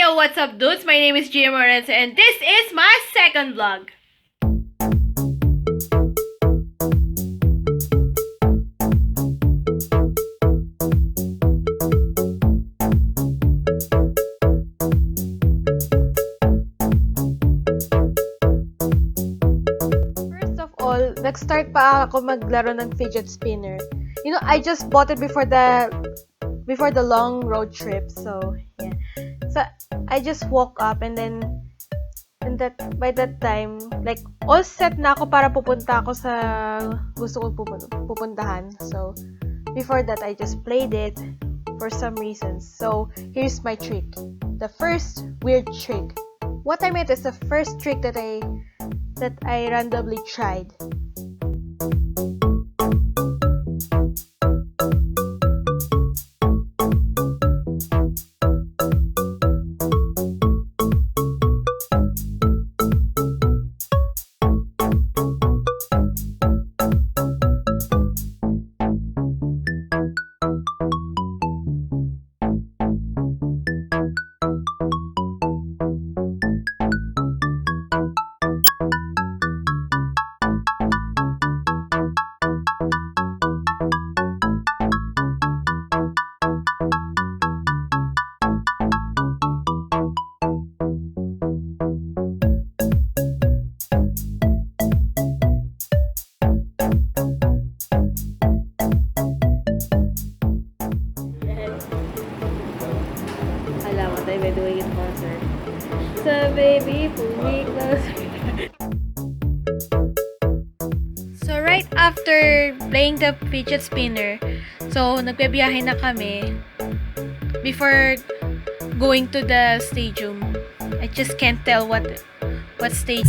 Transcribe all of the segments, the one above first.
Yo, what's up dudes? My name is Gia Morales and this is my second vlog. First of all, nag-start pa ako maglaro ng fidget spinner. You know, I just bought it before the long road trip. So, yeah. So, I just woke up and by that time, like, all set na ako para pupunta ako sa gusto kong pupuntahan. So, before that, I just played it for some reasons. So, here's my trick. The first weird trick. What I meant is the first trick that I randomly tried. By doing it concert. So baby, pull me closer. So right after playing the fidget spinner, so nagbibiyahe na kami before going to the stadium. I just can't tell what stage.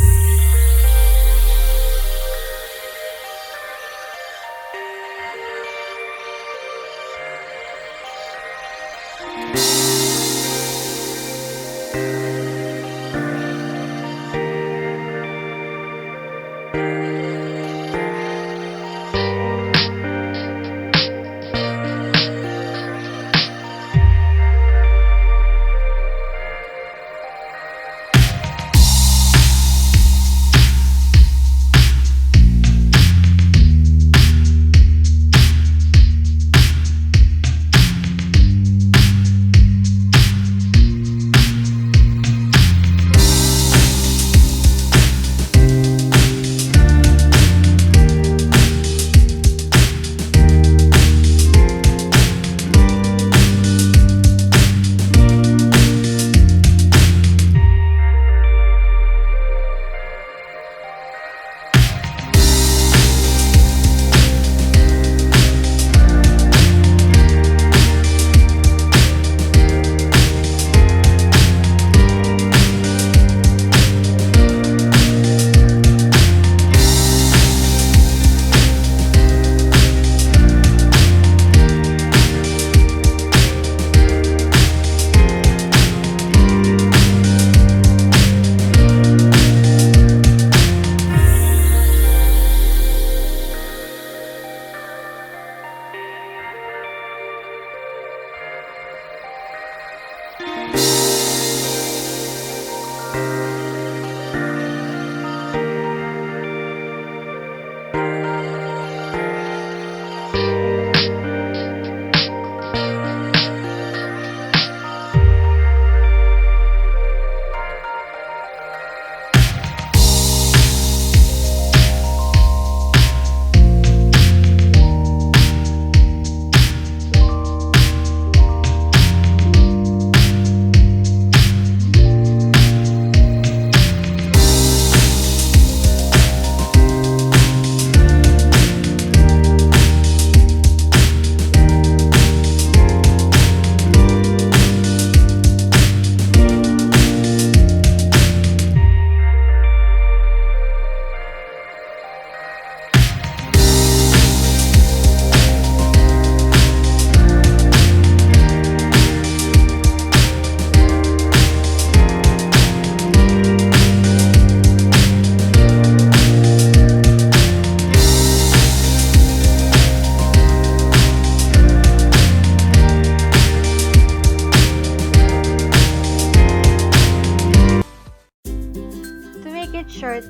short,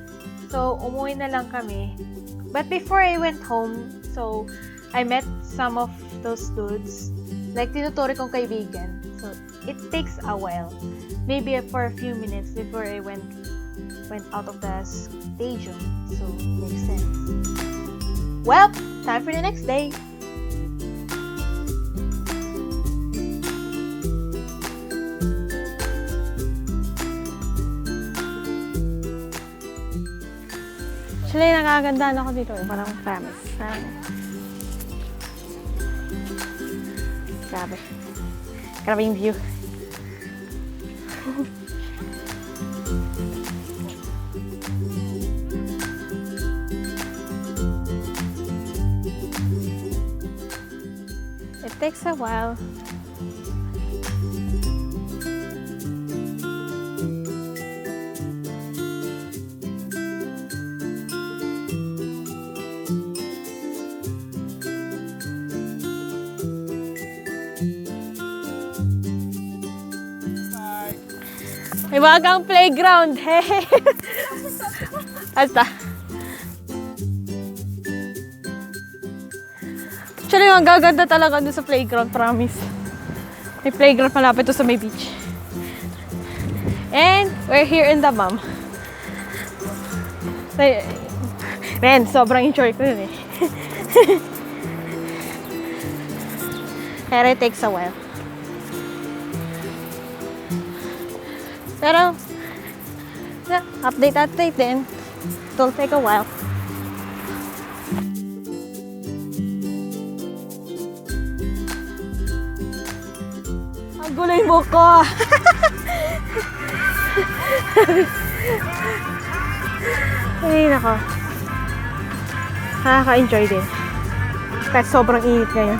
so umuwi na lang kami. But before I went home, so I met some of those dudes. Like, tinuturi kong kaibigan. So, it takes a while. Maybe for a few minutes before I went out of the stadium. So, makes sense. Well, time for the next day. Actually, nakagandaan ako dito. Parang promise. Grabe. Grabe yung view. It takes a while. May bagang playground. Hey. Basta. Actually, ang gaganda talaga doon sa playground, promise. May playground malapit to sa may beach. And we're here in Dammam. Man, sobrang enjoy ko yun eh. Pero it takes a while. Pero, update din. It'll take a while. Ang gulay mo ko! Ay, nako. Nakaka-enjoy din. Kahit sobrang init ngayon.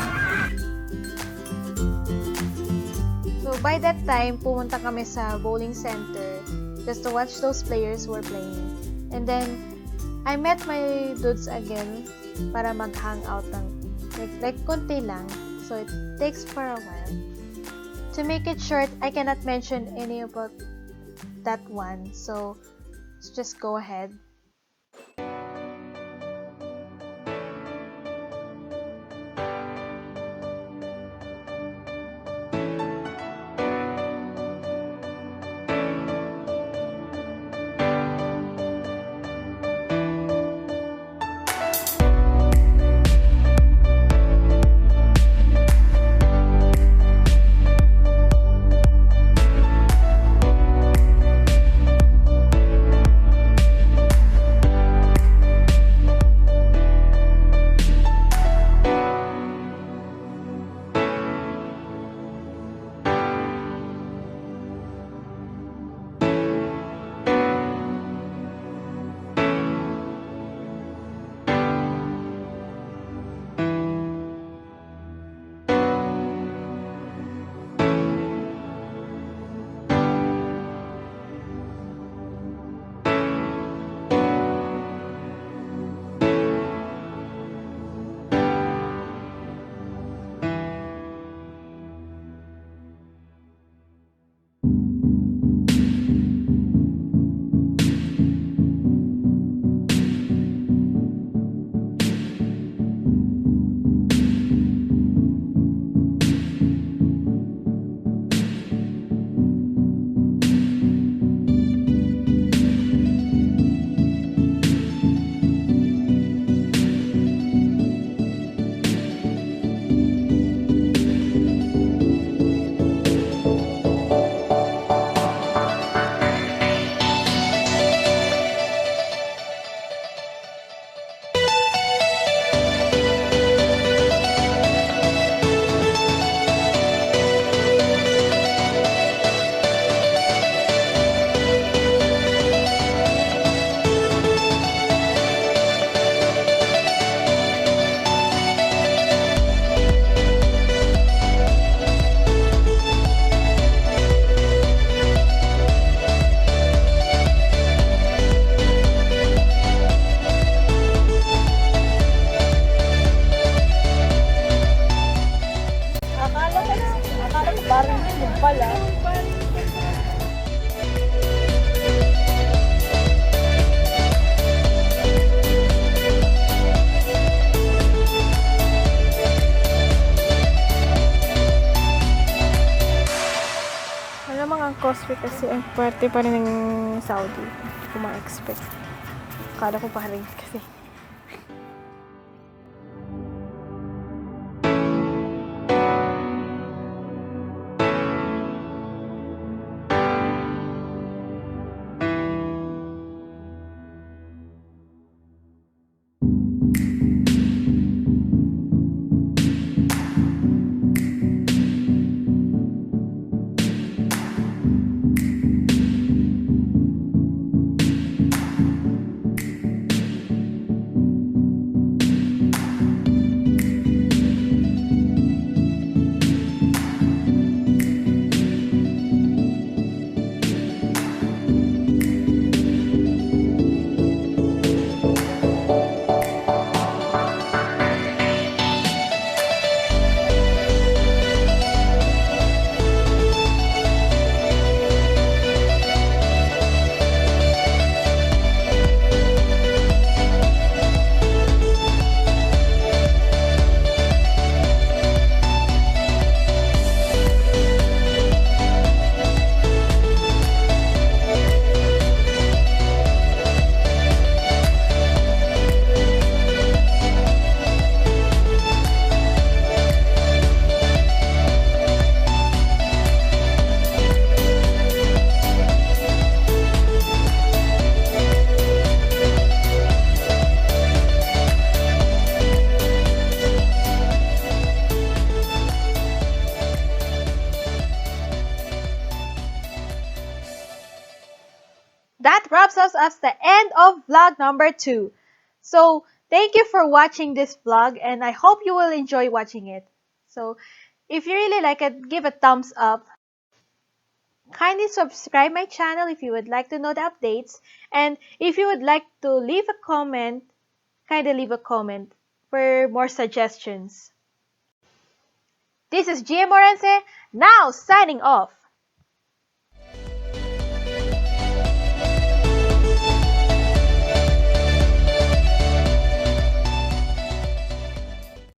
So, by that time, pumunta kami sa bowling center just to watch those players who were playing. And then, I met my dudes again para mag-hang out ng like konti lang. So, it takes for a while. To make it short, I cannot mention any about that one. So, let's just go ahead. Malamang ang Causeway kasi ang puwerte pa rin ng Saudi. Kung ma-expect. Akala ko pa rin kasi. That wraps us as the end of vlog number 2. So, thank you for watching this vlog and I hope you will enjoy watching it. So, if you really like it, give a thumbs up. Kindly subscribe my channel if you would like to know the updates. And if you would like to leave a comment, kindly leave a comment for more suggestions. This is Gia Morense, now signing off.